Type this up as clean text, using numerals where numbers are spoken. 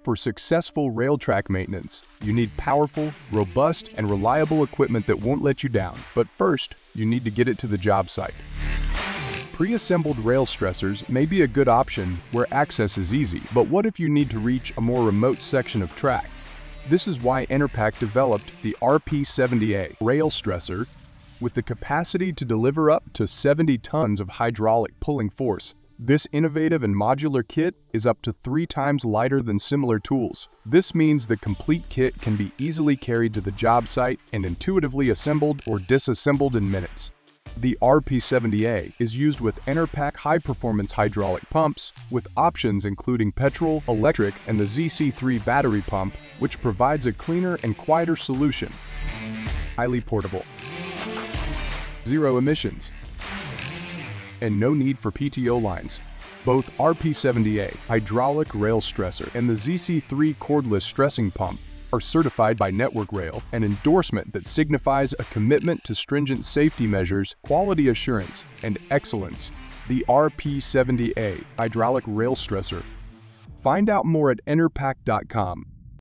For successful rail track maintenance, you need powerful, robust, and reliable equipment that won't let you down. But first, you need to get it to the job site. Pre-assembled rail stressors may be a good option where access is easy, but what if you need to reach a more remote section of track? This is why Enerpac developed the RP70A rail stressor with the capacity to deliver up to 70 tons of hydraulic pulling force. This innovative and modular kit is up to 3 times lighter than similar tools. This means the complete kit can be easily carried to the job site and intuitively assembled or disassembled in minutes. The RP70A is used with Enerpac high-performance hydraulic pumps, with options including petrol, electric, and the ZC3 battery pump, which provides a cleaner and quieter solution. Highly portable. Zero emissions. And no need for PTO lines. Both RP70A hydraulic rail stressor and the ZC3 cordless stressing pump are certified by Network Rail, an endorsement that signifies a commitment to stringent safety measures, quality assurance, and excellence. The RP70A hydraulic rail stressor. Find out more at enerpac.com.